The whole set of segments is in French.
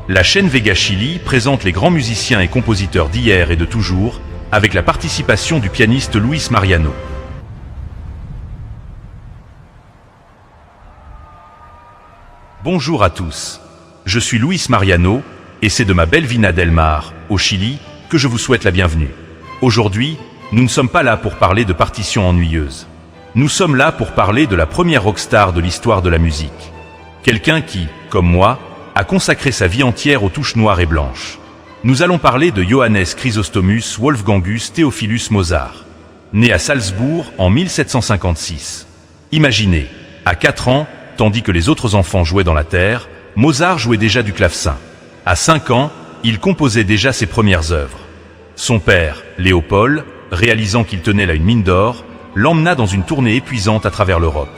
La chaîne Vega Chili présente les grands musiciens et compositeurs d'hier et de toujours, avec la participation du pianiste Luis Mariano. Bonjour à tous, je suis Luis Mariano, et c'est de ma belle Vina del Mar, au Chili, que je vous souhaite la bienvenue. Aujourd'hui, nous ne sommes pas là pour parler de partitions ennuyeuses. Nous sommes là pour parler de la première rockstar de l'histoire de la musique. Quelqu'un qui, comme moi, a consacré sa vie entière aux touches noires et blanches. Nous allons parler de Johannes Chrysostomus Wolfgangus Theophilus Mozart, né à Salzbourg en 1756. Imaginez, à 4 ans, tandis que les autres enfants jouaient dans la terre, Mozart jouait déjà du clavecin. À 5 ans, il composait déjà ses premières œuvres. Son père, Léopold, réalisant qu'il tenait là une mine d'or, l'emmena dans une tournée épuisante à travers l'Europe.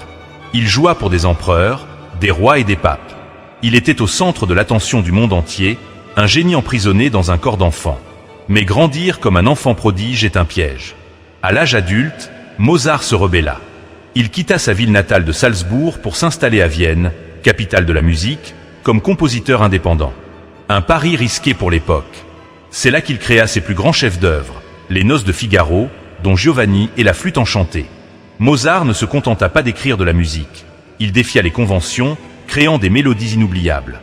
Il joua pour des empereurs, des rois et des papes. Il était au centre de l'attention du monde entier, un génie emprisonné dans un corps d'enfant. Mais grandir comme un enfant prodige est un piège. À l'âge adulte, Mozart se rebella. Il quitta sa ville natale de Salzbourg pour s'installer à Vienne, capitale de la musique, comme compositeur indépendant. Un pari risqué pour l'époque. C'est là qu'il créa ses plus grands chefs-d'œuvre, les Noces de Figaro, Don Giovanni et la Flûte enchantée. Mozart ne se contenta pas d'écrire de la musique. Il défia les conventions, créant des mélodies inoubliables.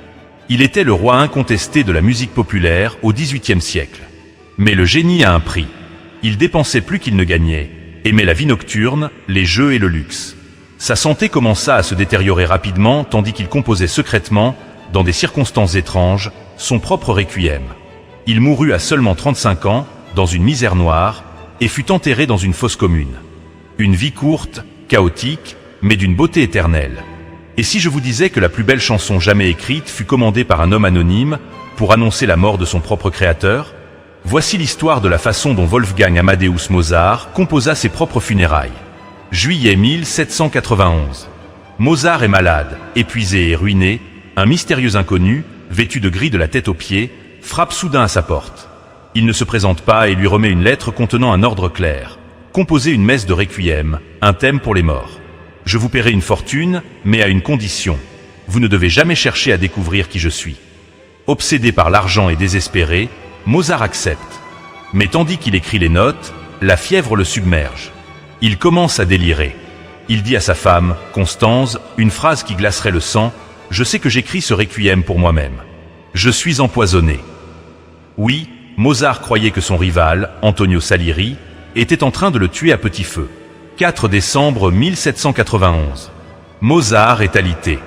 Il était le roi incontesté de la musique populaire au XVIIIe siècle. Mais le génie a un prix. Il dépensait plus qu'il ne gagnait, aimait la vie nocturne, les jeux et le luxe. Sa santé commença à se détériorer rapidement tandis qu'il composait secrètement, dans des circonstances étranges, son propre requiem. Il mourut à seulement 35 ans, dans une misère noire, et fut enterré dans une fosse commune. Une vie courte, chaotique, mais d'une beauté éternelle. Et si je vous disais que la plus belle chanson jamais écrite fut commandée par un homme anonyme pour annoncer la mort de son propre créateur? Voici l'histoire de la façon dont Wolfgang Amadeus Mozart composa ses propres funérailles. Juillet 1791. Mozart est malade, épuisé et ruiné. Un mystérieux inconnu, vêtu de gris de la tête aux pieds, frappe soudain à sa porte. Il ne se présente pas et lui remet une lettre contenant un ordre clair. Composez une messe de requiem, un thème pour les morts. Je vous paierai une fortune, mais à une condition. Vous ne devez jamais chercher à découvrir qui je suis. Obsédé par l'argent et désespéré, Mozart accepte. Mais tandis qu'il écrit les notes, la fièvre le submerge. Il commence à délirer. Il dit à sa femme, Constance, une phrase qui glacerait le sang, « Je sais que j'écris ce requiem pour moi-même. Je suis empoisonné. » Oui, Mozart croyait que son rival, Antonio Salieri, était en train de le tuer à petit feu. 4 décembre 1791. Mozart est alité.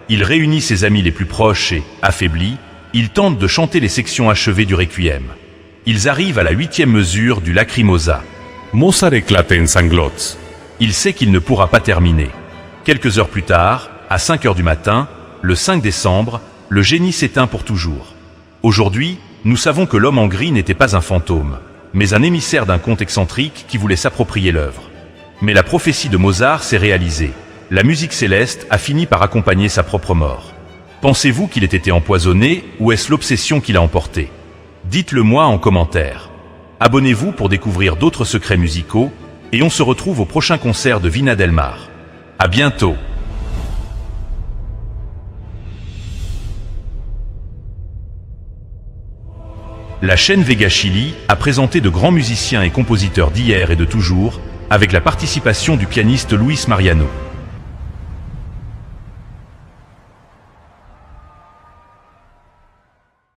Il réunit ses amis les plus proches et, affaibli, il tente de chanter les sections achevées du requiem. Ils arrivent à la 8e mesure du Lacrimosa. Mozart éclate en sanglots. Il sait qu'il ne pourra pas terminer. Quelques heures plus tard, à 5 heures du matin, le 5 décembre, le génie s'éteint pour toujours. Aujourd'hui, nous savons que l'homme en gris n'était pas un fantôme, mais un émissaire d'un conte excentrique qui voulait s'approprier l'œuvre. Mais la prophétie de Mozart s'est réalisée. La musique céleste a fini par accompagner sa propre mort. Pensez-vous qu'il ait été empoisonné ou est-ce l'obsession qui l'a emporté? Dites-le moi en commentaire. Abonnez-vous pour découvrir d'autres secrets musicaux et on se retrouve au prochain concert de Vina del Mar. À bientôt. La chaîne Vega Chili a présenté de grands musiciens et compositeurs d'hier et de toujours, avec la participation du pianiste Luis Mariano.